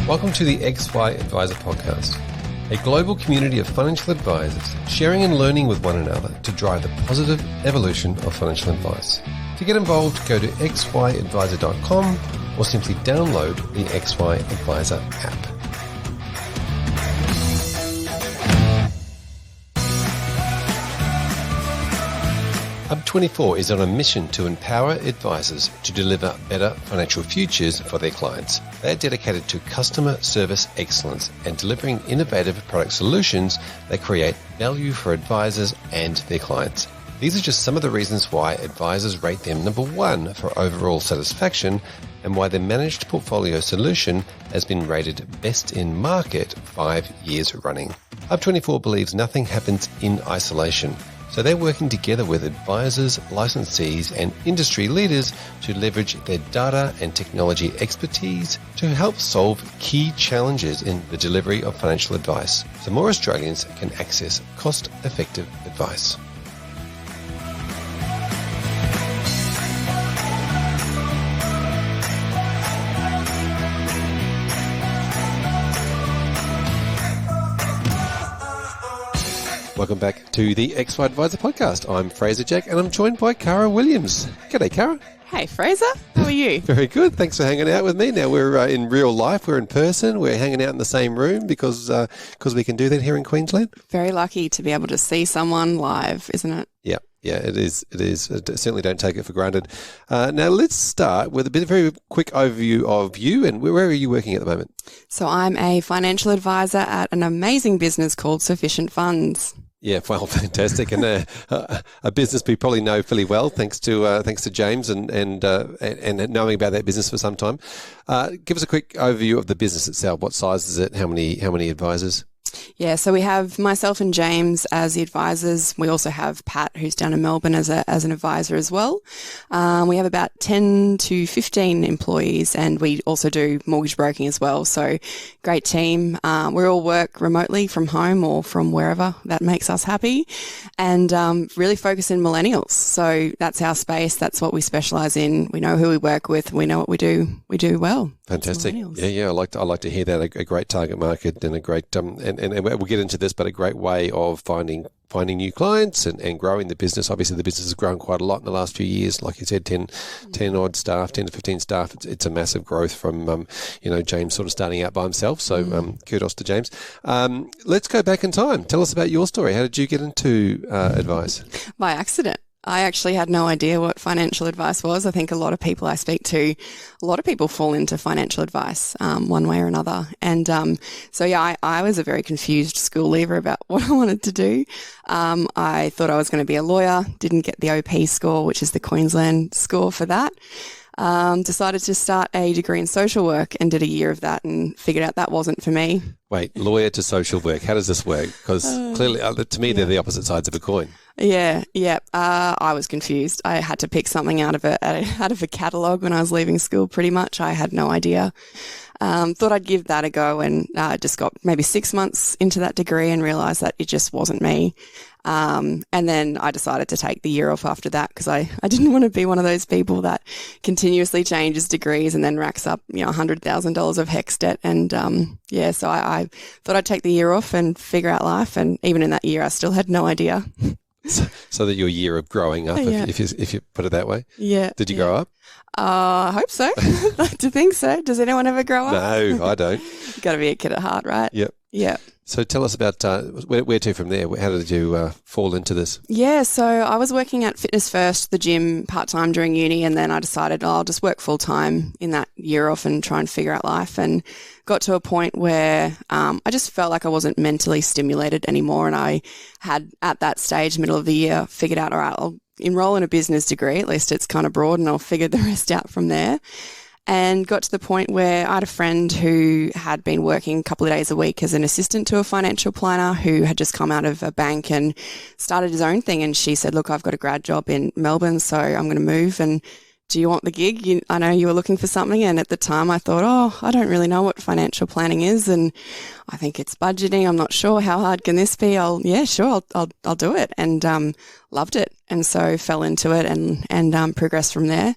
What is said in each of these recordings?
Welcome to the XY Adviser podcast, a global community of financial advisors sharing and learning with one another to drive the positive evolution of financial advice. To get involved, go to xyadviser.com or simply download the XY Adviser app. Hub24 is on a mission to empower advisors to deliver better financial futures for their clients. They are dedicated to customer service excellence and delivering innovative product solutions that create value for advisors and their clients. These are just some of the reasons why advisors rate them number one for overall satisfaction and why their managed portfolio solution has been rated best in market 5 years running. Hub24 believes nothing happens in isolation. So they're working together with advisors, licensees, and industry leaders to leverage their data and technology expertise to help solve key challenges in the delivery of financial advice, so more Australians can access cost-effective advice. Welcome back to the XY Adviser podcast. I'm Fraser Jack and I'm joined by Cara Williams. G'day, Cara. Hey, Fraser. How are you? Very good. Thanks for hanging out with me. Now we're in real life. We're in person. We're hanging out in the same room because we can do that here in Queensland. Very lucky to be able to see someone live, isn't it? Yeah, it is. It is. Certainly don't take it for granted. Now let's start with a very quick overview of you and where are you working at the moment? So I'm a financial advisor at an amazing business called Sufficient Funds. Yeah, well, fantastic, and a business we probably know fairly well, thanks to James and knowing about that business for some time. Give us a quick overview of the business itself. What size is it? How many advisors? Yeah, so we have myself and James as the advisors. We also have Pat, who's down in Melbourne, as an advisor as well. We have about 10 to 15 employees, and we also do mortgage broking as well. So great team. We all work remotely from home or from wherever that makes us happy, and really focus in millennials. So that's our space. That's what we specialise in. We know who we work with. We know what we do. We do well. Fantastic. Yeah. I like to hear that. A great target market and a great and we'll get into this, but a great way of finding new clients and growing the business. Obviously, the business has grown quite a lot in the last few years. Like you said, 10 odd staff, 10 to 15 staff. It's a massive growth from James sort of starting out by himself. So kudos to James. Let's go back in time. Tell us about your story. How did you get into advice? By accident. I actually had no idea what financial advice was. I think a lot of people I speak to, a lot of people fall into financial advice one way or another. And I was a very confused school leaver about what I wanted to do. I thought I was going to be a lawyer, didn't get the OP score, which is the Queensland score for that. Decided to start a degree in social work and did a year of that and figured out that wasn't for me. Wait, lawyer to social work. How does this work? Because clearly, to me, they're the opposite sides of a coin. Yeah. I was confused. I had to pick something out of a catalogue when I was leaving school. Pretty much, I had no idea. Thought I'd give that a go, and just got maybe 6 months into that degree and realised that it just wasn't me. And then I decided to take the year off after that because I didn't want to be one of those people that continuously changes degrees and then racks up $100,000 of HECS debt. And so I thought I'd take the year off and figure out life. And even in that year, I still had no idea. So that your year of growing up, if you put it that way. Yeah. Did you grow up? I hope so. I'd like to think so. Does anyone ever grow up? No, I don't. You've got to be a kid at heart, right? Yep. Yeah. So tell us about where to from there. How did you fall into this? Yeah, so I was working at Fitness First, the gym, part-time during uni, and then I decided I'll just work full-time in that year off and try and figure out life, and got to a point where I just felt like I wasn't mentally stimulated anymore, and I had, at that stage, middle of the year, figured out, all right, I'll enroll in a business degree, at least it's kind of broad, and I'll figure the rest out from there. And got to the point where I had a friend who had been working a couple of days a week as an assistant to a financial planner who had just come out of a bank and started his own thing. And she said, look, I've got a grad job in Melbourne, so I'm going to move. And do you want the gig? I know you were looking for something. And at the time I thought, I don't really know what financial planning is. And I think it's budgeting. I'm not sure. How hard can this be? I'll do it. And loved it. And so fell into it and progressed from there.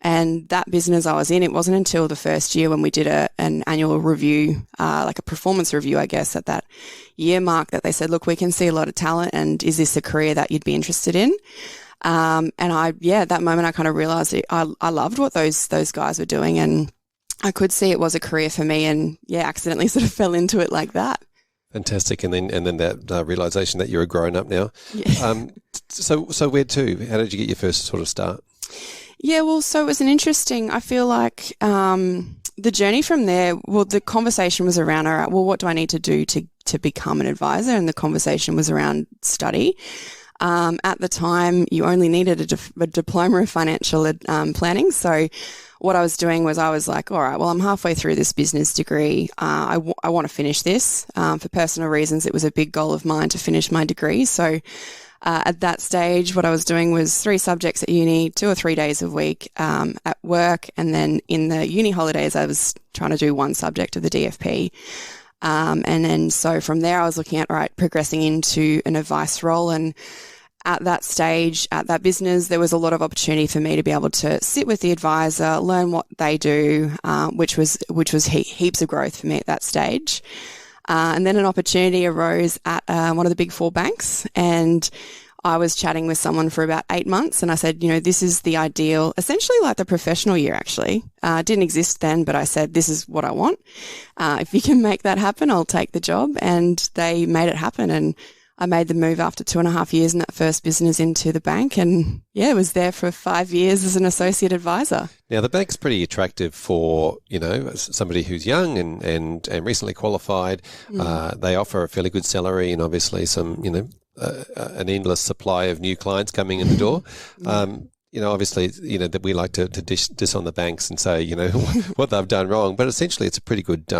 And that business I was in, it wasn't until the first year when we did an annual review, like a performance review, I guess, at that year mark, that they said, look, we can see a lot of talent, and is this a career that you'd be interested in? And at that moment I kind of realized I loved what those guys were doing, and I could see it was a career for me, and accidentally sort of fell into it like that. Fantastic. And then that realization that you're a grown up now. Yeah. So where to? How did you get your first sort of start? Yeah, well, so it was I feel like the journey from there, well, the conversation was around, all right, well, what do I need to do to become an advisor? And the conversation was around study. At the time, you only needed a diploma of financial planning. So what I was doing was I was like, all right, well, I'm halfway through this business degree. I want to finish this. For personal reasons, it was a big goal of mine to finish my degree. So at that stage, what I was doing was 3 subjects at uni, 2 or 3 days a week at work. And then in the uni holidays, I was trying to do 1 subject of the DFP. And then so from there, I was looking at, all right, progressing into an advice role. And at that stage, at that business, there was a lot of opportunity for me to be able to sit with the advisor, learn what they do, which was heaps of growth for me at that stage. And then an opportunity arose at one of the big 4 banks, and I was chatting with someone for about 8 months, and I said, this is the ideal, essentially like the professional year actually. Didn't exist then, but I said, this is what I want. If you can make that happen, I'll take the job. And they made it happen, and I made the move after 2.5 years in that first business into the bank, and was there for 5 years as an associate advisor. Now, the bank's pretty attractive for, somebody who's young and recently qualified. They offer a fairly good salary and obviously some, an endless supply of new clients coming in the door. Obviously, that we like to diss on the banks and say, what they've done wrong. But essentially, it's a pretty good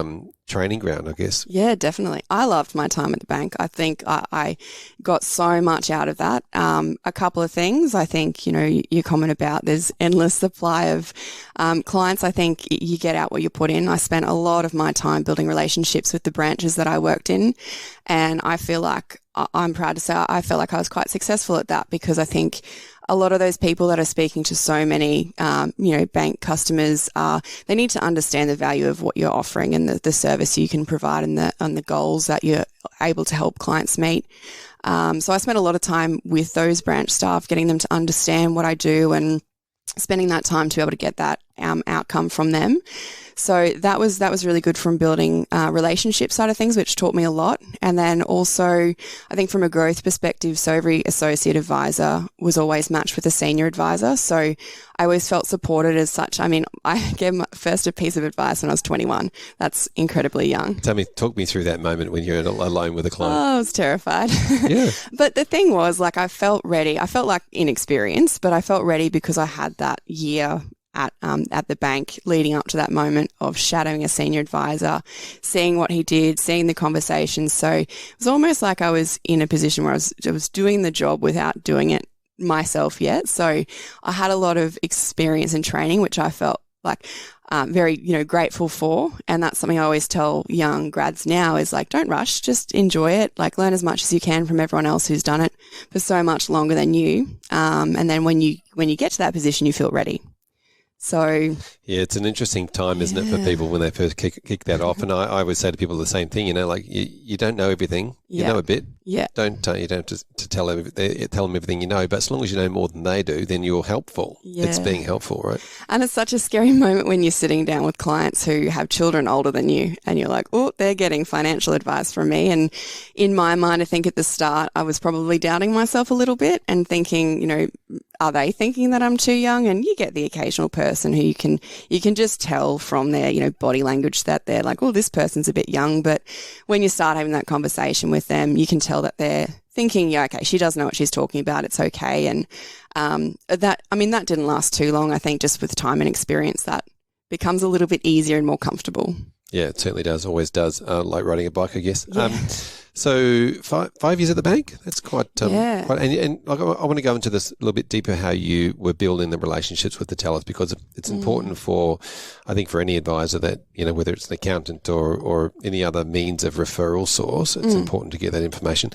training ground, I guess. Yeah, definitely. I loved my time at the bank. I think I got so much out of that. A couple of things. I think, your comment about there's endless supply of clients. I think you get out what you put in. I spent a lot of my time building relationships with the branches that I worked in. And I feel like I'm proud to say I felt like I was quite successful at that, because I think a lot of those people that are speaking to so many, bank customers, they need to understand the value of what you're offering and the service you can provide and the goals that you're able to help clients meet. So I spent a lot of time with those branch staff, getting them to understand what I do and spending that time to be able to get that outcome from them. So that was really good from building relationship side of things, which taught me a lot. And then also, I think from a growth perspective, so every associate advisor was always matched with a senior advisor. So I always felt supported as such. I mean, I gave my first a piece of advice when I was 21. That's incredibly young. Talk me through that moment when you're alone with a client. Oh, I was terrified. Yeah. But the thing was, like, I felt ready. I felt like inexperienced, but I felt ready because I had that year at the bank leading up to that moment of shadowing a senior advisor, seeing what he did, seeing the conversations. So it was almost like I was in a position where I was doing the job without doing it myself yet. So I had a lot of experience and training, which I felt like very, grateful for. And that's something I always tell young grads now is like, don't rush, just enjoy it. Like, learn as much as you can from everyone else who's done it for so much longer than you. And then when you get to that position, you feel ready. So yeah, it's an interesting time, isn't it, for people when they first kick that off? And I always say to people the same thing, like you don't know everything, you know a bit. Yeah. You don't have to tell them everything you know, but as long as you know more than they do, then you're helpful. Yeah. It's being helpful, right? And it's such a scary moment when you're sitting down with clients who have children older than you and you're like, oh, they're getting financial advice from me. And in my mind, I think at the start, I was probably doubting myself a little bit and thinking, are they thinking that I'm too young? And you get the occasional person who you can just tell from their, body language that they're like, oh, this person's a bit young. But when you start having that conversation with them, you can tell that they're thinking, yeah, okay, she does know what she's talking about. It's okay. And that didn't last too long. I think just with time and experience, that becomes a little bit easier and more comfortable. Yeah, it certainly does. Always does. Like riding a bike, I guess. Yeah. So 5 years at the bank, that's quite, yeah. And I want to go into this a little bit deeper, how you were building the relationships with the tellers, because it's important for any advisor that, whether it's an accountant or any other means of referral source, it's important to get that information.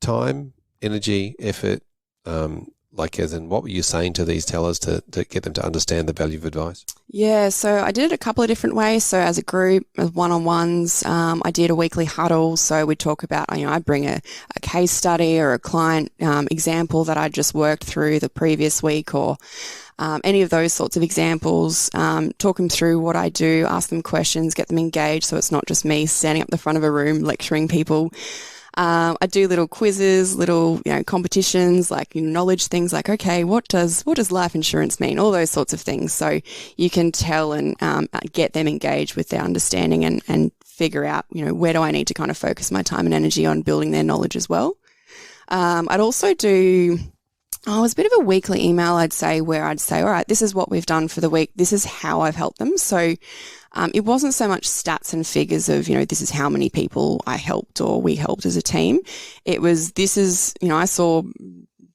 Time, energy, effort, Like, as in, what were you saying to these tellers to get them to understand the value of advice? Yeah, so I did it a couple of different ways. So as a group, as one-on-ones, I did a weekly huddle. So we'd talk about, I'd bring a case study or a client example that I'd just worked through the previous week, or any of those sorts of examples, talk them through what I do, ask them questions, get them engaged, so it's not just me standing up the front of a room lecturing people. I do little quizzes, little, competitions, like knowledge things like, okay, what does life insurance mean? All those sorts of things. So you can tell and get them engaged with their understanding and figure out, where do I need to kind of focus my time and energy on building their knowledge as well. I'd also do... it was a bit of a weekly email, I'd say, where I'd say, all right, this is what we've done for the week. This is how I've helped them. So it wasn't so much stats and figures of, this is how many people I helped or we helped as a team. It was, this is, I saw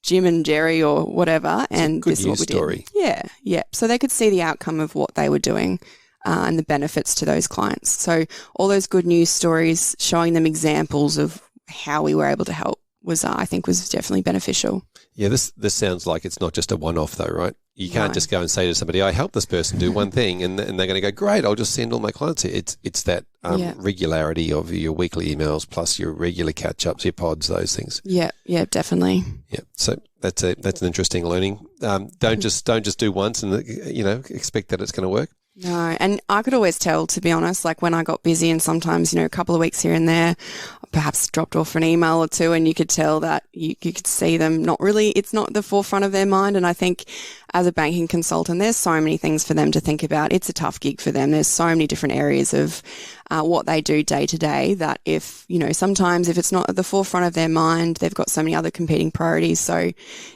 Jim and Jerry or whatever, and this is what we did. Yeah. So they could see the outcome of what they were doing and the benefits to those clients. So all those good news stories, showing them examples of how we were able to help was, I think, was definitely beneficial. Yeah, this sounds like it's not just a one-off though, right? You can't just go and say to somebody, I helped this person do one thing, and they're going to go, great, I'll just send all my clients here. It's that regularity of your weekly emails plus your regular catch-ups, your pods, those things. Yeah, definitely. Yeah, so that's an interesting learning. Don't just do once and, expect that it's going to work. No, and I could always tell, to be honest, like when I got busy and sometimes, a couple of weeks here and there, perhaps dropped off an email or two, and you could tell that you could see them it's not the forefront of their mind. And I think as a banking consultant, there's so many things for them to think about. It's a tough gig for them. There's so many different areas of what they do day to day that if, sometimes if it's not at the forefront of their mind, they've got so many other competing priorities. So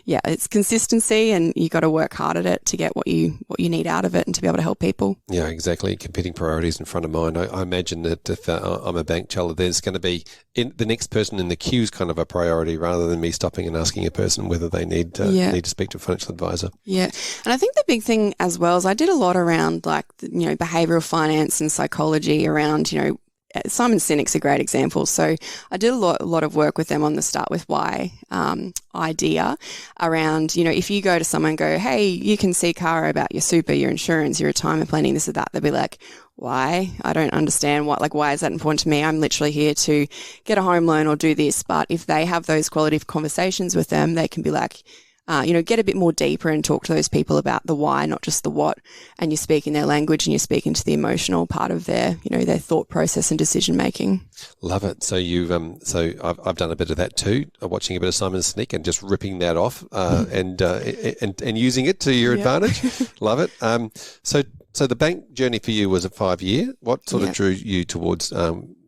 yeah, it's consistency, and you got to work hard at it to get what you need out of it and to be able to help people. Yeah, exactly. Competing priorities in front of mind. I imagine that if I'm a bank teller, there's going to be the next person in the queue is kind of a priority rather than me stopping and asking a person whether they need to speak to a financial advisor. Yeah. And I think the big thing as well is I did a lot around like, behavioral finance and psychology around, Simon Sinek's a great example. So I did a lot of work with them on the Start With Why idea around, if you go to someone and go, hey, you can see Cara about your super, your insurance, your retirement planning, this or that, they'll be like, why? I don't understand why is that important to me? I'm literally here to get a home loan or do this. But if they have those quality conversations with them, they can be like, get a bit more deeper and talk to those people about the why, not just the what, and you're speaking their language and you're speaking to the emotional part of their, their thought process and decision making. Love it. So I've done a bit of that too, watching a bit of Simon Sinek and just ripping that off and using it to your advantage. Love it. So the bank journey for you was a 5-year. What sort of drew you towards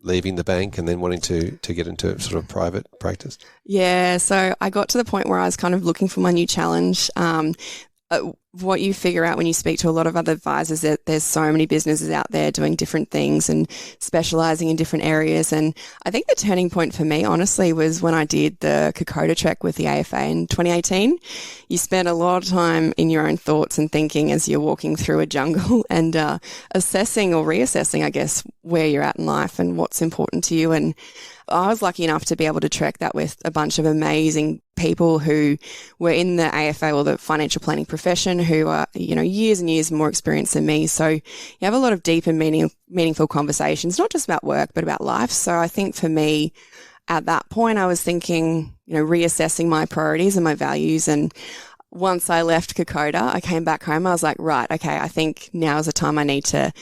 leaving the bank and then wanting to get into sort of private practice? Yeah, so I got to the point where I was kind of looking for my new challenge. What you figure out when you speak to a lot of other advisors, that there's so many businesses out there doing different things and specializing in different areas. And I think the turning point for me, honestly, was when I did the Kokoda trek with the AFA in 2018. You spend a lot of time in your own thoughts and thinking as you're walking through a jungle and assessing or reassessing, I guess, where you're at in life and what's important to you. And I was lucky enough to be able to trek that with a bunch of amazing people who were in the AFA or the financial planning profession who are, years and years more experienced than me. So you have a lot of deep and meaningful conversations, not just about work, but about life. So I think for me at that point, I was thinking, reassessing my priorities and my values. And once I left Kokoda, I came back home. I was like, right, okay, I think now is the time I need to,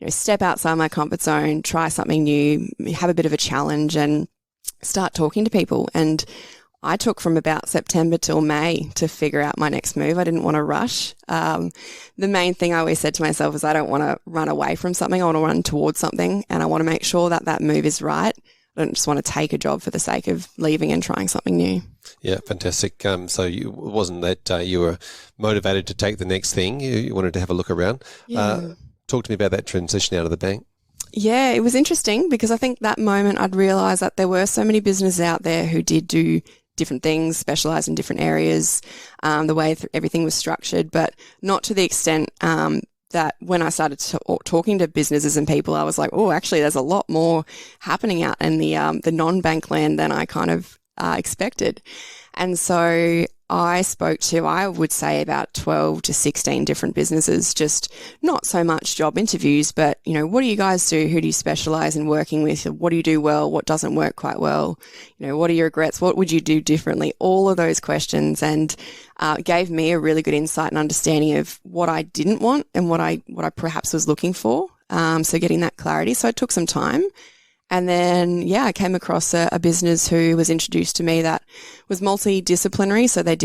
step outside my comfort zone, try something new, have a bit of a challenge and start talking to people. And I took from about September till May to figure out my next move. I didn't want to rush. The main thing I always said to myself is I don't want to run away from something. I want to run towards something, and I want to make sure that move is right. I don't just want to take a job for the sake of leaving and trying something new. Yeah, fantastic. So it wasn't that you were motivated to take the next thing. You wanted to have a look around. Yeah. Talk to me about that transition out of the bank. Yeah, it was interesting because I think that moment I'd realised that there were so many businesses out there who did do different things, specialise in different areas, the way everything was structured, but not to the extent that when I started talking to businesses and people, I was like, oh, actually, there's a lot more happening out in the non-bank land than I kind of expected. And so I spoke to, I would say, about 12 to 16 different businesses, just not so much job interviews, but, you know, what do you guys do? Who do you specialize in working with? What do you do well? What doesn't work quite well? You know, what are your regrets? What would you do differently? All of those questions, and gave me a really good insight and understanding of what I didn't want and what I perhaps was looking for. So getting that clarity. So it took some time. And then, I came across a business who was introduced to me that was multidisciplinary. So they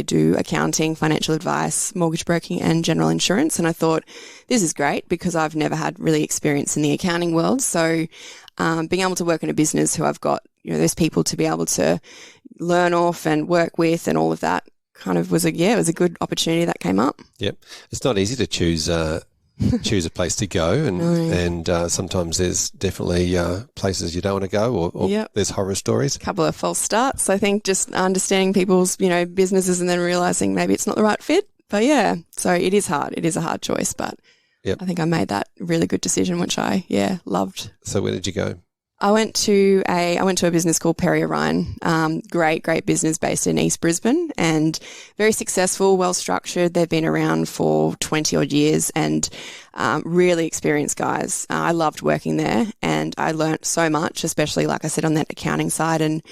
do accounting, financial advice, mortgage broking, and general insurance. And I thought, this is great because I've never had really experience in the accounting world. So being able to work in a business who I've got, you know, those people to be able to learn off and work with and all of that kind of was it was a good opportunity that came up. Yep. It's not easy to choose a place to go, and sometimes there's definitely places you don't want to go, or there's horror stories. A couple of false starts. I think just understanding people's, you know, businesses and then realizing maybe it's not the right fit. But so it is hard. It is a hard choice, but I think I made that really good decision, which I loved. So where did you go? I went to a business called Perry Orion. Great business based in East Brisbane, and very successful, well structured. They've been around for 20 odd years, and really experienced guys. I loved working there, and I learnt so much, especially, like I said, on that accounting side, and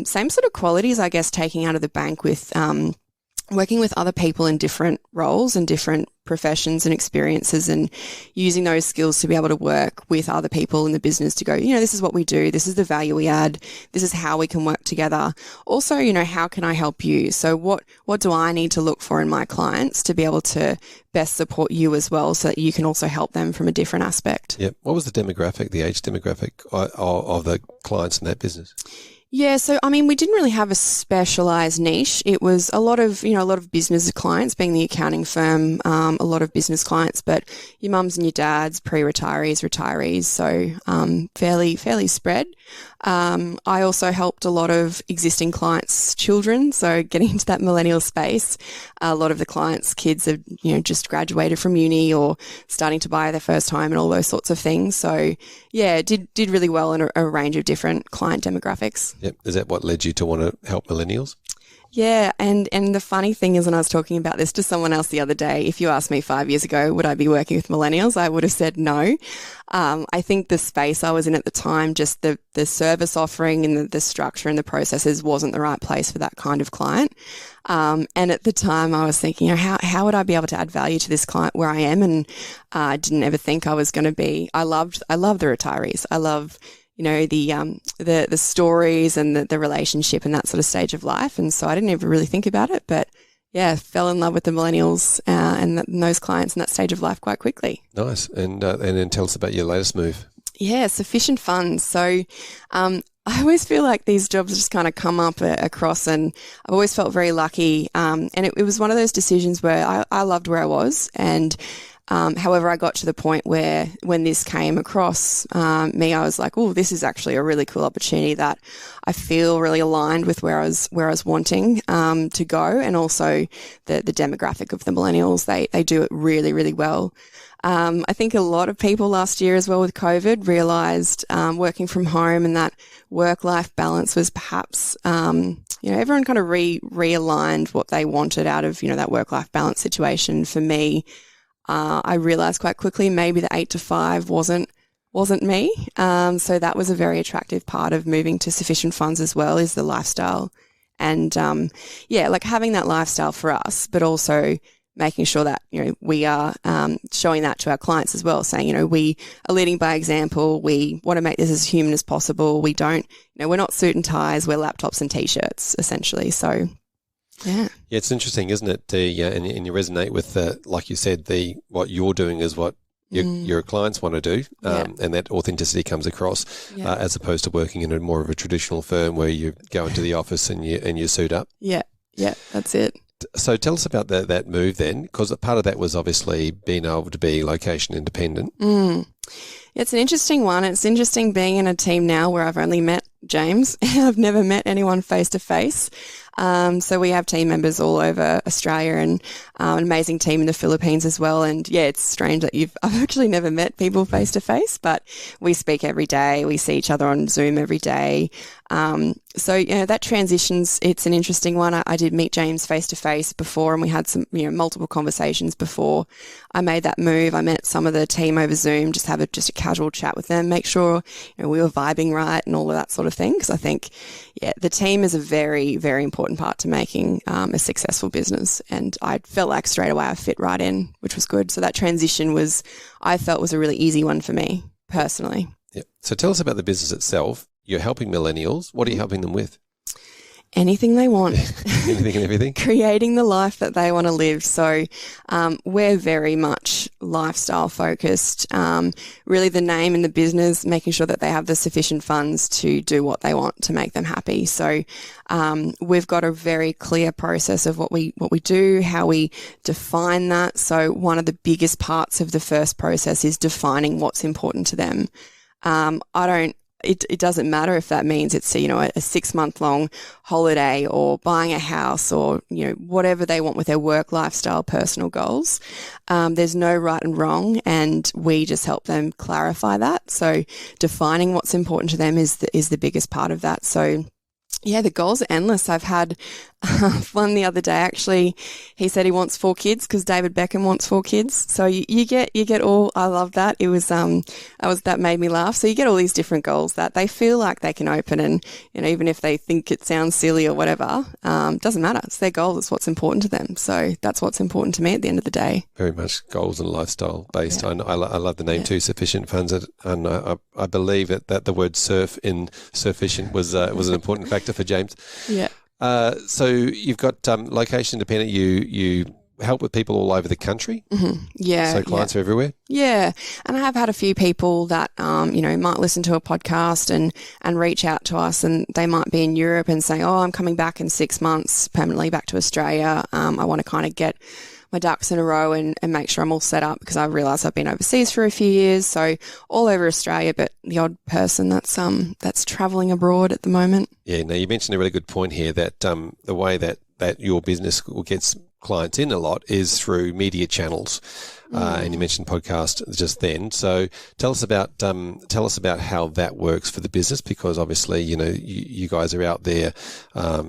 same sort of qualities, I guess, taking out of the bank with working with other people in different roles and different professions and experiences, and using those skills to be able to work with other people in the business to go, you know, this is what we do. This is the value we add. This is how we can work together. Also, you know, how can I help you? So what do I need to look for in my clients to be able to best support you as well, so that you can also help them from a different aspect? Yep. What was the age demographic of the clients in that business? Yeah, so I mean, we didn't really have a specialised niche. It was a lot of business clients, being the accounting firm, a lot of business clients, but your mums and your dads, pre-retirees, retirees, so fairly spread. I also helped a lot of existing clients' children, so getting into that millennial space. A lot of the clients' kids have, you know, just graduated from uni or starting to buy their first home and all those sorts of things. So did really well in a range of different client demographics. Yep. Is that what led you to want to help millennials? Yeah, and the funny thing is, when I was talking about this to someone else the other day, if you asked me 5 years ago, would I be working with millennials, I would have said no. I think the space I was in at the time, just the service offering and the structure and the processes wasn't the right place for that kind of client. And at the time I was thinking, you know, how would I be able to add value to this client where I am? And I didn't ever think I was going to be, I love the retirees. I love, you know, the stories and the relationship and that sort of stage of life. And so I didn't ever really think about it, but fell in love with the millennials and those clients in that stage of life quite quickly. Nice. And then tell us about your latest move. Yeah, Sufficient Funds. So I always feel like these jobs just kind of come up across, and I've always felt very lucky. And it was one of those decisions where I loved where I was, and however, I got to the point where when this came across me, I was like, oh, this is actually a really cool opportunity that I feel really aligned with where I was wanting to go, and also the demographic of the millennials. They do it really, really well. I think a lot of people last year as well with COVID realised working from home and that work-life balance was perhaps, everyone kind of realigned what they wanted out of, that work-life balance situation. For me, I realised quite quickly maybe the 8 to 5 wasn't me. So that was a very attractive part of moving to Sufficient Funds as well, is the lifestyle. And like having that lifestyle for us, but also making sure that, we are showing that to our clients as well, saying, we are leading by example. We want to make this as human as possible. We don't, we're not suit and ties, we're laptops and T-shirts essentially. So yeah, it's interesting, isn't it? And you resonate with like you said, what you're doing is what your clients want to do, and that authenticity comes across, as opposed to working in more of a traditional firm where you go into the office and you suit up. Yeah, that's it. So tell us about that move then, because part of that was obviously being able to be location independent. It's an interesting one. It's interesting being in a team now where I've only met James. I've never met anyone face to face. So we have team members all over Australia and an amazing team in the Philippines as well. And it's strange that I've actually never met people face to face, but we speak every day. We see each other on Zoom every day. So, that transitions, it's an interesting one. I did meet James face to face before, and we had some, multiple conversations before I made that move. I met some of the team over Zoom, just have a casual chat with them, make sure, we were vibing right and all of that sort of thing. Because I think, the team is a very, very important part to making a successful business. And I felt like straight away I fit right in, which was good. So that transition I felt was a really easy one for me personally. Yeah. So tell us about the business itself. You're helping millennials. What are you helping them with? Anything they want. Anything and everything? Creating the life that they want to live. So we're very much lifestyle focused. Really the name in the business, making sure that they have the sufficient funds to do what they want to make them happy. So we've got a very clear process of what we do, how we define that. So one of the biggest parts of the first process is defining what's important to them. It doesn't matter if that means it's a 6-month-long holiday or buying a house or whatever they want with their work, lifestyle, personal goals. There's no right and wrong, and we just help them clarify that. So defining what's important to them is the biggest part of that. So the goals are endless. I've had one the other day, actually. He said he wants 4 kids because David Beckham wants 4 kids. So you get all, I love that. It was, that made me laugh. So you get all these different goals that they feel like they can open, and, even if they think it sounds silly or whatever, doesn't matter. It's their goal. It's what's important to them. So that's what's important to me at the end of the day. Very much goals and lifestyle based. Yeah. I love the name too, Sufficient Funds. And I believe that the word surf in sufficient was an important factor for James. Yeah. So you've got location dependent. You help with people all over the country. Mm-hmm. Yeah. So clients are everywhere. Yeah. And I have had a few people that, might listen to a podcast and reach out to us, and they might be in Europe and say, I'm coming back in 6 months permanently back to Australia. I want to kind of get my ducks in a row and make sure I'm all set up, because I realise I've been overseas for a few years. So all over Australia, but the odd person that's travelling abroad at the moment. Yeah. Now you mentioned a really good point here that the way that your business gets clients in a lot is through media channels. And you mentioned podcast just then. So tell us about how that works for the business, because obviously, you guys are out there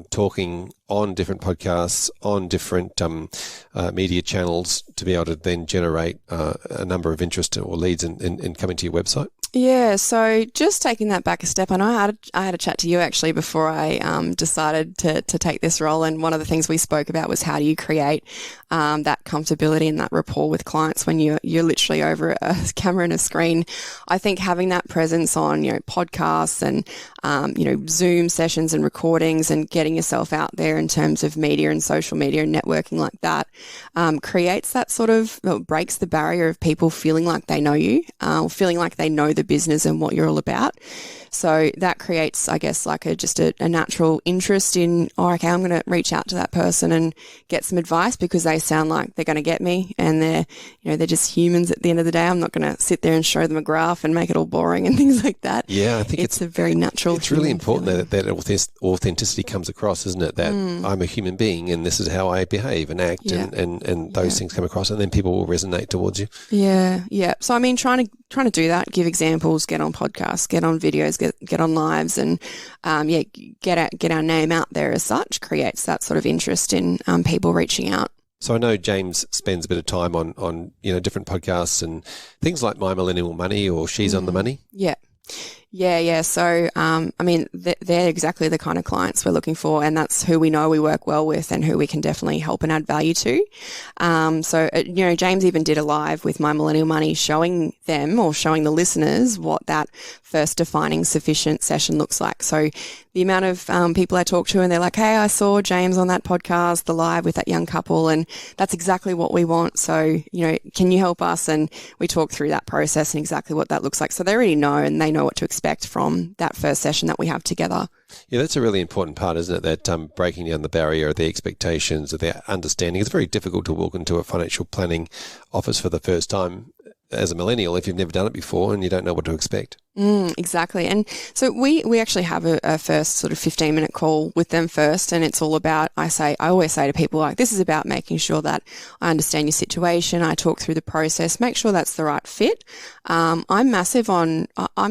talking on different podcasts, on different media channels to be able to then generate a number of interest or leads in coming to your website. Yeah, so just taking that back a step, I know I had a chat to you actually before I decided to take this role, and one of the things we spoke about was how do you create that comfortability and that rapport with clients when you're literally over a camera and a screen. I think having that presence on podcasts and Zoom sessions and recordings and getting yourself out there in terms of media and social media and networking like that creates that breaks the barrier of people feeling like they know you, feeling like they know the business and what you're all about. So that creates, I guess, just a natural interest in, I'm going to reach out to that person and get some advice because they sound like they're going to get me, and they're just humans at the end of the day. I'm not going to sit there and show them a graph and make it all boring and things like that. Yeah, I think it's a very natural. It's really important that authenticity comes across, isn't it? That I'm a human being and this is how I behave and act, and those things come across, and then people will resonate towards you. Yeah, yeah. So I mean, trying to do that, give examples, get on podcasts, get on videos, get on lives, and get our name out there as such creates that sort of interest in people reaching out. So I know James spends a bit of time on different podcasts and things like My Millennial Money or She's on the Money. Yeah. Yeah. So, they're exactly the kind of clients we're looking for, and that's who we know we work well with and who we can definitely help and add value to. James even did a live with My Millennial Money showing the listeners what that first defining sufficient session looks like. So the amount of people I talk to and they're like, hey, I saw James on that podcast, the live with that young couple, and that's exactly what we want. So, can you help us? And we talk through that process and exactly what that looks like. So they already know, and they know what to expect from that first session that we have together. Yeah, that's a really important part, isn't it? That breaking down the barrier of the expectations, of their understanding. It's very difficult to walk into a financial planning office for the first time as a millennial if you've never done it before and you don't know what to expect. Exactly. And so we actually have a first sort of 15-minute call with them first, and it's all about, I always say to people, like, this is about making sure that I understand your situation, I talk through the process, make sure that's the right fit. I'm massive on, I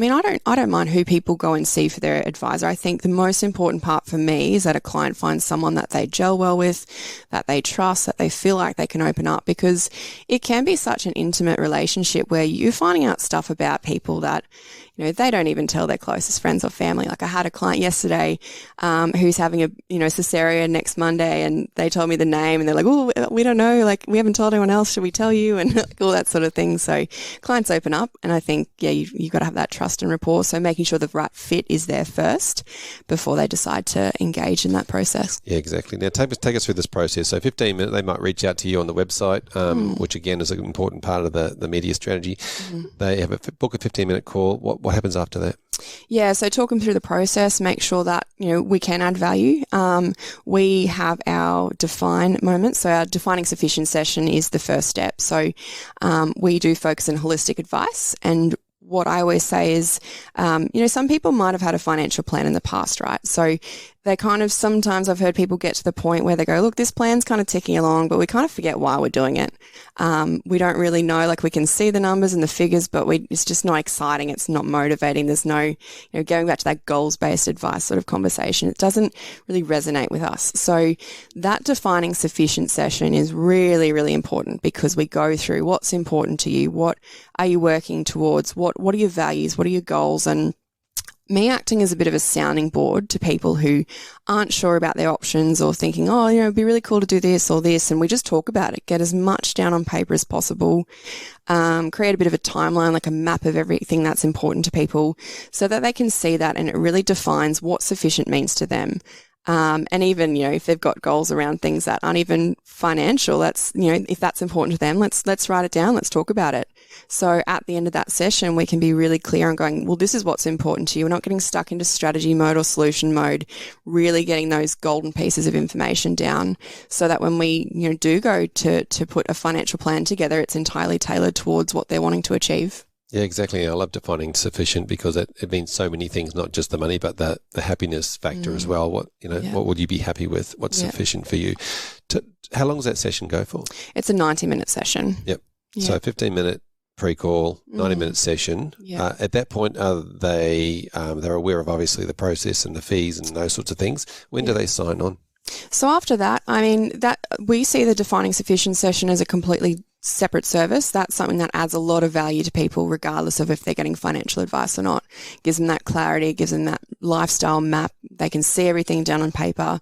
don't mind who people go and see for their advisor. I think the most important part for me is that a client finds someone that they gel well with, that they trust, that they feel like they can open up, because it can be such an intimate relationship where you're finding out stuff about people that, they don't even tell their closest friends or family. Like, I had a client yesterday who's having a, cesarean next Monday, and they told me the name, and they're like, oh, we don't know. Like, we haven't told anyone else. Should we tell you? And like, all that sort of thing. So clients open up, and I think, you've got to have that trust and rapport. So making sure the right fit is there first before they decide to engage in that process. Yeah, exactly. Now, take us through this process. So 15 minutes, they might reach out to you on the website, which again is an important part of the media strategy. They have book a 15-minute call. What happens after that? Yeah, so talk them through the process, make sure that, we can add value. We have our define moment. So our defining sufficient session is the first step. So we do focus on holistic advice, and what I always say is, some people might have had a financial plan in the past, right? So they kind of, sometimes I've heard people get to the point where they go, look, this plan's kind of ticking along, but we kind of forget why we're doing it. We don't really know, like, we can see the numbers and the figures, but it's just not exciting. It's not motivating. There's no, going back to that goals-based advice sort of conversation, it doesn't really resonate with us. So that defining sufficient session is really, really important, because we go through what's important to you, what are you working towards, what are your values, what are your goals, and me acting as a bit of a sounding board to people who aren't sure about their options or thinking, it'd be really cool to do this or this. And we just talk about it, get as much down on paper as possible, create a bit of a timeline, like a map of everything that's important to people, so that they can see that, and it really defines what sufficient means to them. And even, if they've got goals around things that aren't even financial, that's, if that's important to them, let's write it down. Let's talk about it. So at the end of that session, we can be really clear on going, well, this is what's important to you. We're not getting stuck into strategy mode or solution mode, really getting those golden pieces of information down, so that when we, do go to put a financial plan together, it's entirely tailored towards what they're wanting to achieve. Yeah, exactly. I love defining sufficient, because it means so many things, not just the money, but the happiness factor as well. What would you be happy with? What's sufficient for you? How long does that session go for? It's a 90-minute session. Yep. So a 15-minute pre-call, 90-minute session. At that point, are they're aware of, obviously, the process and the fees and those sorts of things. When do they sign on? So after that, that we see the defining sufficient session as a completely separate service. That's something that adds a lot of value to people, regardless of if they're getting financial advice or not. Gives them that clarity, gives them that lifestyle map. They can see everything down on paper.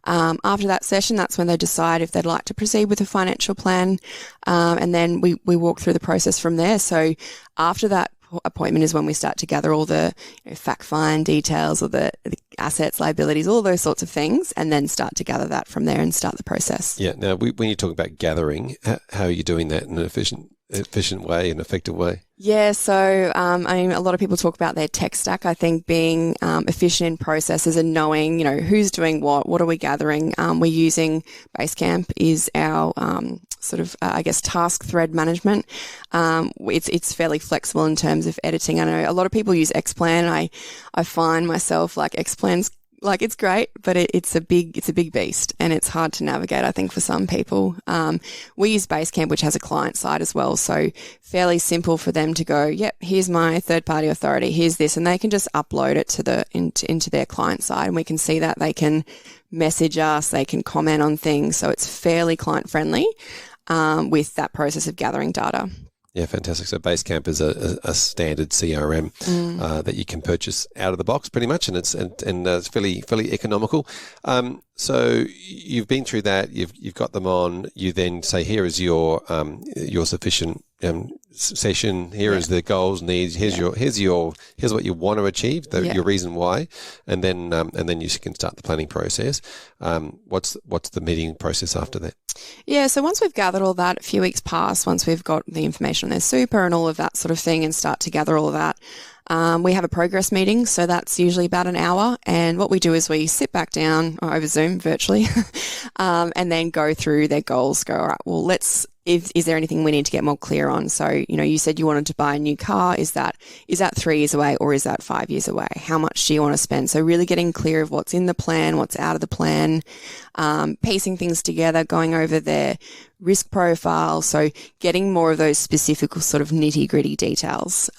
After that session, that's when they decide if they'd like to proceed with a financial plan. And then we walk through the process from there. So after that appointment is when we start to gather all the fact find details, or the assets, liabilities, all those sorts of things, and then start to gather that from there and start the process. Yeah. Now, when you talk about gathering, how are you doing that in an efficient way, an effective way? Yeah, so a lot of people talk about their tech stack. I think being efficient in processes and knowing, who's doing what are we gathering. We're using Basecamp is our task thread management. It's fairly flexible in terms of editing. I know a lot of people use Xplan. I find myself like Xplan's like, it's great, but it's a big beast, and it's hard to navigate, I think, for some people. We use Basecamp, which has a client side as well. So fairly simple for them to go, yep, here's my third party authority. Here's this. And they can just upload it into their client side, and we can see that. They can message us, they can comment on things. So it's fairly client friendly, with that process of gathering data. Yeah, fantastic. So Basecamp is a standard CRM that you can purchase out of the box, pretty much, and it's fairly economical. So you've been through that. You've got them on. You then say, here is your sufficient session. Here is the goals, needs. Here's what you want to achieve. Your reason why, and then you can start the planning process. What's the meeting process after that? Yeah, so once we've gathered all that, a few weeks pass, once we've got the information on their super and all of that sort of thing, and start to gather all of that, We have a progress meeting, so that's usually about an hour. And what we do is we sit back down over Zoom virtually and then go through their goals, go, all right, well, is there anything we need to get more clear on? So, you said you wanted to buy a new car. Is that 3 years away or is that 5 years away? How much do you want to spend? So really getting clear of what's in the plan, what's out of the plan, piecing things together, going over their risk profile. So getting more of those specific sort of nitty gritty details.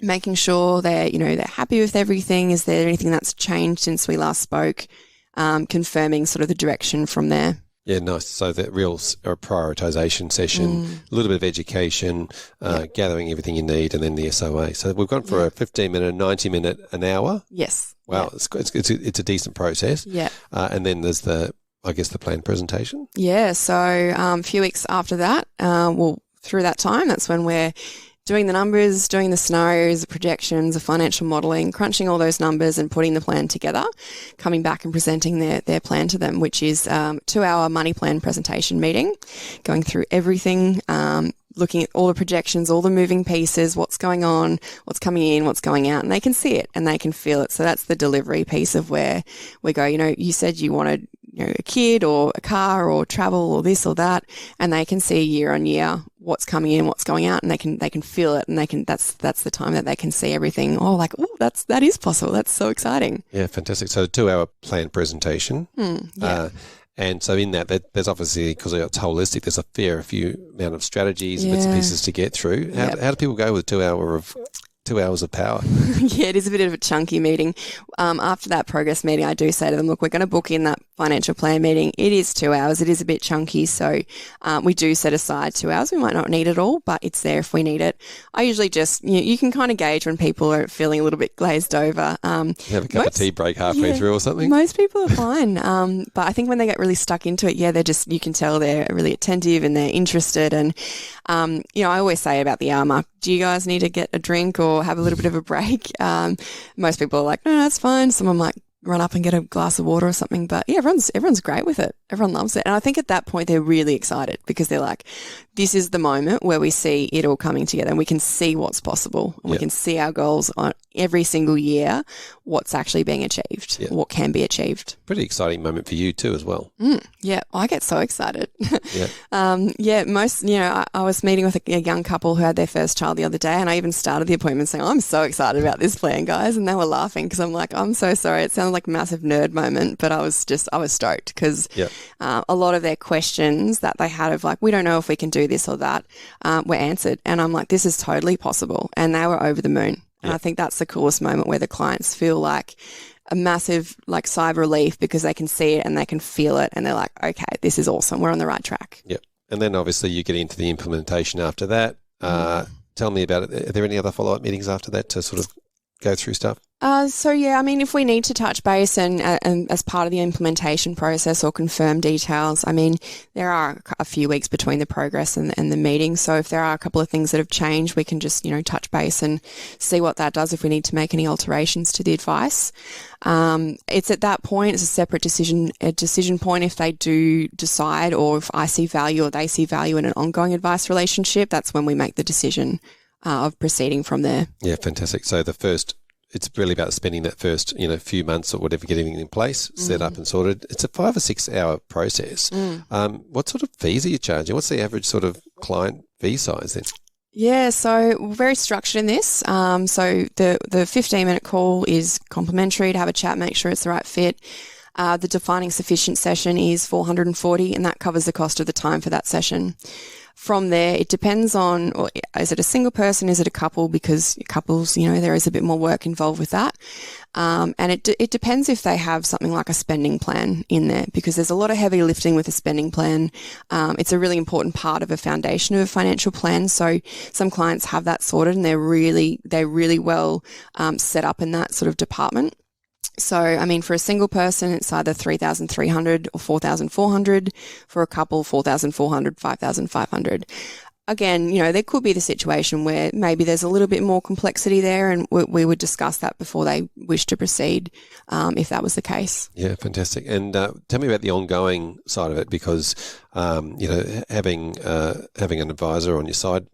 Making sure they're happy with everything. Is there anything that's changed since we last spoke? Confirming sort of the direction from there. Yeah, nice. So that real prioritisation session, a little bit of education, gathering everything you need, and then the SOA. So we've gone for a 15-minute, 90-minute, an hour. Yes. Wow, it's a decent process. Yeah. And then there's the plan presentation. Yeah. So a few weeks after that, through that time, that's when we're doing the numbers, doing the scenarios, the projections, the financial modelling, crunching all those numbers and putting the plan together, coming back and presenting their plan to them, which is 2-hour money plan presentation meeting, going through everything, looking at all the projections, all the moving pieces, what's going on, what's coming in, what's going out, and they can see it and they can feel it. So that's the delivery piece of where we go, you said you wanted a kid or a car or travel or this or that, and they can see year on year what's coming in, what's going out, and they can feel it, and that's the time that they can see everything. Oh, that is possible. That's so exciting. Yeah, fantastic. So the 2-hour plan presentation. And so in that there's obviously, because it's holistic, there's a few amount of strategies, bits and pieces to get through. How do people go with 2 hours of power? Yeah, it is a bit of a chunky meeting. After that progress meeting, I do say to them, look, we're going to book in that financial plan meeting. It is 2 hours. It is a bit chunky. So we do set aside 2 hours. We might not need it all, but it's there if we need it. I usually just, you can kind of gauge when people are feeling a little bit glazed over. You have a cup of tea break halfway through or something? Most people are fine. But I think when they get really stuck into it, you can tell they're really attentive and they're interested. And, I always say about the hour mark, do you guys need to get a drink or have a little bit of a break? Most people are like, no, that's fine. Someone might run up and get a glass of water or something. But yeah, everyone's great with it. Everyone loves it. And I think at that point they're really excited because they're like, this is the moment where we see it all coming together and we can see what's possible. And we can see our goals on every single year, what's actually being achieved, what can be achieved. Pretty exciting moment for you too as well. Yeah, I get so excited. I was meeting with a young couple who had their first child the other day, and I even started the appointment saying, I'm so excited about this plan, guys. And they were laughing because I'm like, I'm so sorry. It sounded like a massive nerd moment, but I was stoked because a lot of their questions that they had of like, we don't know if we can do this or that, were answered. And I'm like, this is totally possible. And they were over the moon. And I think that's the coolest moment where the clients feel like a massive sigh of relief because they can see it and they can feel it and they're like, okay, this is awesome. We're on the right track. Yep. And then obviously you get into the implementation after that. Tell me about it. Are there any other follow-up meetings after that to sort of go through stuff? If we need to touch base and as part of the implementation process or confirm details, there are a few weeks between the progress and the meeting. So if there are a couple of things that have changed, we can just, touch base and see what that does if we need to make any alterations to the advice. It's at that point, it's a separate decision point if they do decide or if I see value or they see value in an ongoing advice relationship, that's when we make the decision of proceeding from there. Yeah, fantastic. So it's really about spending that first, few months or whatever, getting it in place, set up and sorted. It's a 5 or 6 hour process. What sort of fees are you charging? What's the average sort of client fee size then? Yeah, so we're very structured in this. So the 15-minute call is complimentary to have a chat, make sure it's the right fit. The defining sufficient session is $440, and that covers the cost of the time for that session. From there, it depends on, is it a single person, is it a couple? Because couples, there is a bit more work involved with that. And it depends if they have something like a spending plan in there, because there's a lot of heavy lifting with a spending plan. It's a really important part of a foundation of a financial plan. So some clients have that sorted and they're really well set up in that sort of department. So, for a single person, it's either $3,300 or $4,400. For a couple, $4,400, $5,500. again, you know, there could be the situation where maybe there's a little bit more complexity there, and we would discuss that before they wish to proceed, if that was the case. Yeah, fantastic. And tell me about the ongoing side of it, because you know, having an advisor on your side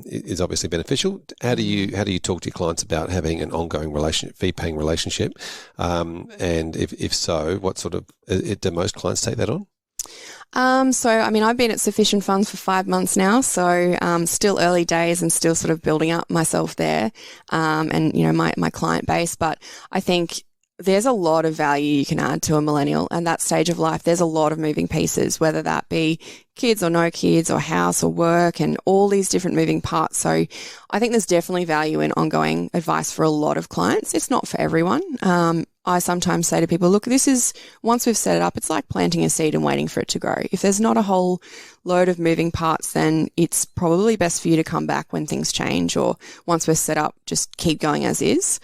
is obviously beneficial. How do you talk to your clients about having an ongoing fee-paying relationship? And if so, what sort of do most clients take that on? So, I mean, I've been at Sufficient Funds for 5 months now, so still early days and still sort of building up myself there, and, you know, my client base. But I think there's a lot of value you can add to a millennial and that stage of life. There's a lot of moving pieces, whether that be kids or no kids or house or work and all these different moving parts. So I think there's definitely value in ongoing advice for a lot of clients. It's not for everyone. I sometimes say to people, look, this is, once we've set it up, it's like planting a seed and waiting for it to grow. If there's not a whole load of moving parts, then it's probably best for you to come back when things change, or once we're set up, just keep going as is.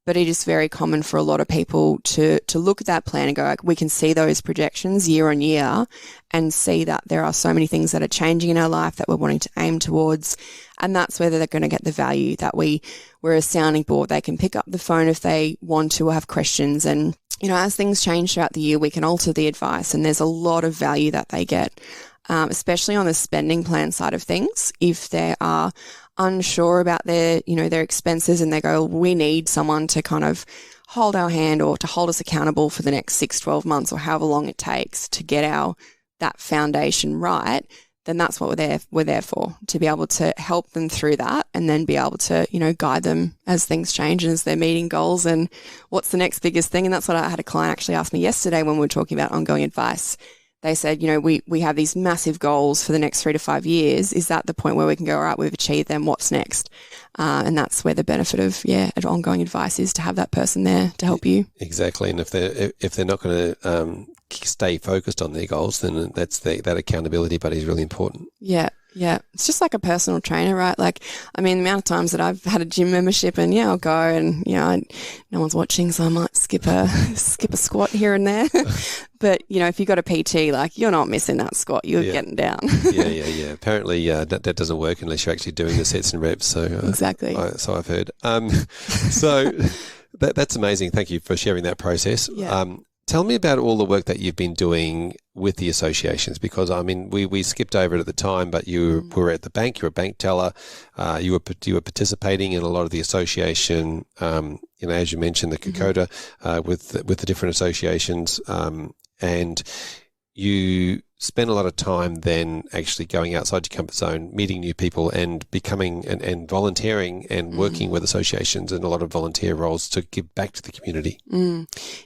But it is very common for a lot of people to look at that plan and go, like, we can see those projections year on year and see that there are so many things that are changing in our life that we're wanting to aim towards. And that's where they're going to get the value, that we're a sounding board. They can pick up the phone if they want to or have questions. And, you know, as things change throughout the year, we can alter the advice, and there's a lot of value that they get, especially on the spending plan side of things. If they are unsure about their expenses and they go, we need someone to kind of hold our hand or to hold us accountable for the next 6-12 months or however long it takes to get that foundation right, then that's what we're there for, to be able to help them through that and then be able to, you know, guide them as things change and as they're meeting goals and what's the next biggest thing. And that's what I had a client actually ask me yesterday when we were talking about ongoing advice. They said, you know, we have these massive goals for the next 3 to 5 years. Is that the point where we can go, all right, we've achieved them, what's next? And that's where the benefit of ongoing advice is, to have that person there to help you. Exactly. And if they're not going to stay focused on their goals, then that accountability buddy is really important. Yeah. Yeah. It's just like a personal trainer, right? Like, I mean, the amount of times that I've had a gym membership and I'll go and, you know, no one's watching, so I might skip a squat here and there. But, you know, if you've got a PT, like, you're not missing that squat, you're getting down. Yeah. Apparently that doesn't work unless you're actually doing the sets and reps. So exactly. So I've heard. So that's amazing. Thank you for sharing that process. Yeah. Tell me about all the work that you've been doing with the associations, because, I mean, we skipped over it at the time, but you were at the bank, you were a bank teller, you were participating in a lot of the association, you know, as you mentioned, the Kokoda, with the different associations, and you spend a lot of time then actually going outside your comfort zone, meeting new people and becoming and volunteering and working with associations and a lot of volunteer roles to give back to the community.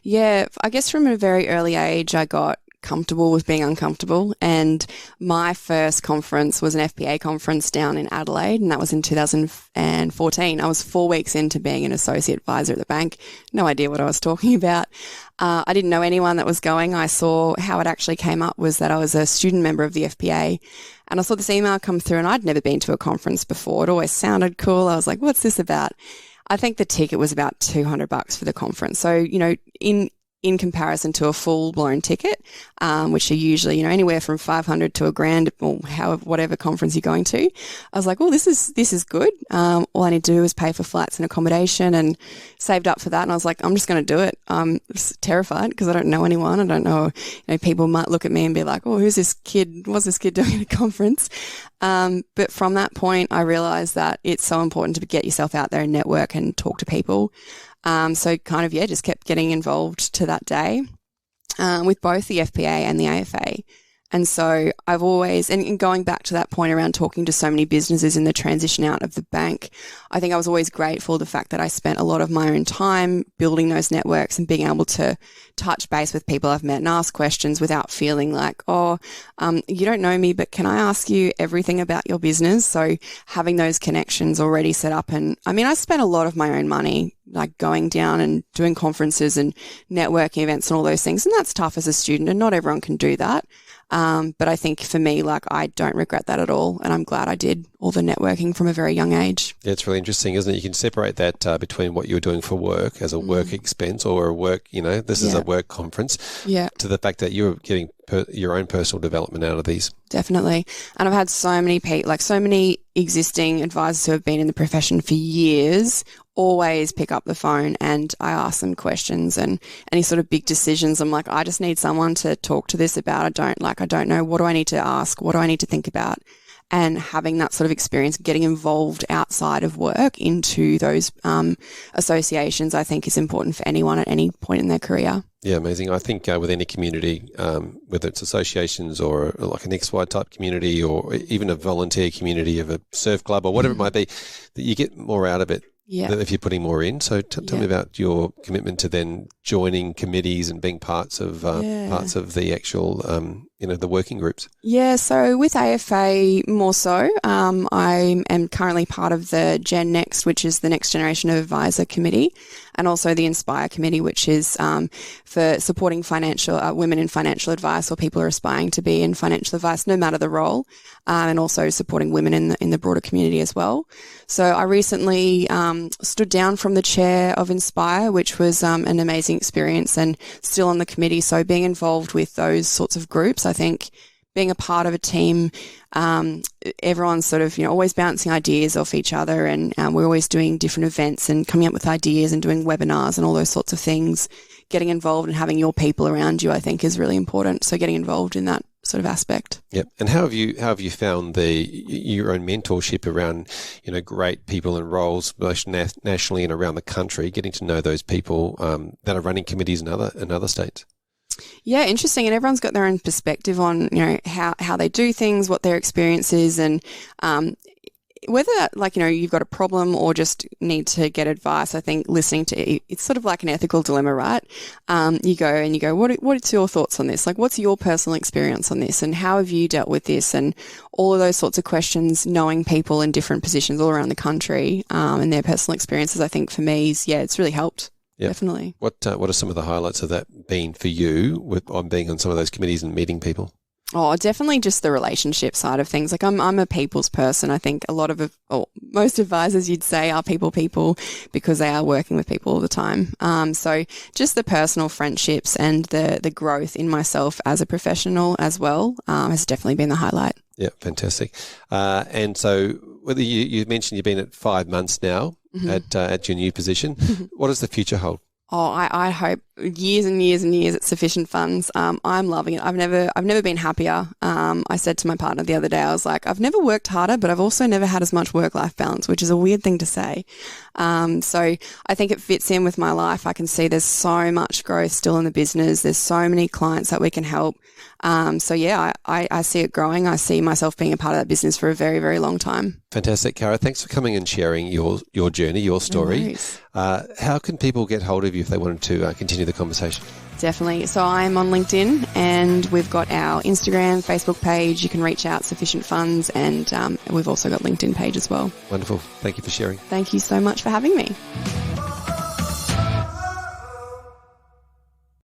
Yeah, I guess from a very early age, I got comfortable with being uncomfortable, and my first conference was an FPA conference down in Adelaide, and that was in 2014. I was 4 weeks into being an associate advisor at the bank. No idea what I was talking about. I didn't know anyone that was going. I saw how it actually came up was that I was a student member of the FPA, and I saw this email come through, and I'd never been to a conference before. It always sounded cool. I was like, what's this about? I think the ticket was about $200 for the conference. So, you know, in comparison to a full-blown ticket, which are usually, you know, anywhere from $500 to $1,000, or whatever conference you're going to. I was like, well, this is good. All I need to do is pay for flights and accommodation, and saved up for that. And I was like, I'm just going to do it. I'm terrified because I don't know anyone. I don't know, you know, people might look at me and be like, oh, who's this kid? What's this kid doing at a conference? But from that point, I realized that it's so important to get yourself out there and network and talk to people. So kind of, just kept getting involved to that day, with both the FPA and the AFA. And so I've always, and going back to that point around talking to so many businesses in the transition out of the bank, I think I was always grateful the fact that I spent a lot of my own time building those networks and being able to touch base with people I've met and ask questions without feeling like, you don't know me, but can I ask you everything about your business? So having those connections already set up. And I mean, I spent a lot of my own money, like going down and doing conferences and networking events and all those things. And that's tough as a student, and not everyone can do that. But I think for me, like, I don't regret that at all. And I'm glad I did all the networking from a very young age. Yeah, it's really interesting, isn't it? You can separate that between what you were doing for work as a work expense or a work, this is a work conference, to the fact that you're getting your own personal development out of these. Definitely. And I've had so many people, like so many existing advisors who have been in the profession for years, always pick up the phone and I ask them questions and any sort of big decisions. I'm like, I just need someone to talk to this about. I don't know. What do I need to ask? What do I need to think about? And having that sort of experience, getting involved outside of work into those associations, I think is important for anyone at any point in their career. Yeah, amazing. I think with any community, whether it's associations or like an XY type community or even a volunteer community of a surf club or whatever it might be, that you get more out of it. Yeah. If you're putting more in. So tell me about your commitment to then joining committees and being parts of the actual, the working groups. Yeah. So with AFA more so, I am currently part of the Gen Next, which is the Next Generation of Advisor Committee, and also the Inspire Committee, which is for supporting women in financial advice or people who are aspiring to be in financial advice, no matter the role, and also supporting women in the broader community as well. So I recently stood down from the chair of Inspire, which was an amazing experience, and still on the committee. So being involved with those sorts of groups, I think being a part of a team, everyone's sort of, always bouncing ideas off each other, and we're always doing different events and coming up with ideas and doing webinars and all those sorts of things. Getting involved and having your people around you, I think, is really important. So getting involved in that sort of aspect. Yep. And how have you found your own mentorship around, great people and roles, both nationally and around the country, getting to know those people that are running committees in other states? Yeah, interesting. And everyone's got their own perspective on, how they do things, what their experience is, and whether you've got a problem or just need to get advice. I think listening to it's sort of like an ethical dilemma, right? You go, what's your thoughts on this? Like, what's your personal experience on this, and how have you dealt with this? And all of those sorts of questions, knowing people in different positions all around the country and their personal experiences, I think for me, it's really helped. Yep. Definitely. What are some of the highlights of that been for you on being on some of those committees and meeting people? Oh, definitely just the relationship side of things. Like I'm a people's person. I think most advisors you'd say are people because they are working with people all the time. So just the personal friendships and the growth in myself as a professional as well has definitely been the highlight. Yeah, fantastic. And so whether you mentioned you've been at 5 months now at your new position, what does the future hold? Oh, I hope years and years and years at Sufficient Funds. I'm loving it. I've never been happier. I said to my partner the other day, I was like, I've never worked harder, but I've also never had as much work-life balance, which is a weird thing to say. So I think it fits in with my life. I can see there's so much growth still in the business. There's so many clients that we can help. I see it growing. I see myself being a part of that business for a very, very long time. Fantastic, Cara. Thanks for coming and sharing your journey, your story. No, how can people get hold of you if they wanted to continue the conversation? Definitely. So I'm on LinkedIn, and we've got our Instagram, Facebook page. You can reach out, Sufficient Funds, and we've also got LinkedIn page as well. Wonderful. Thank you for sharing. Thank you so much for having me.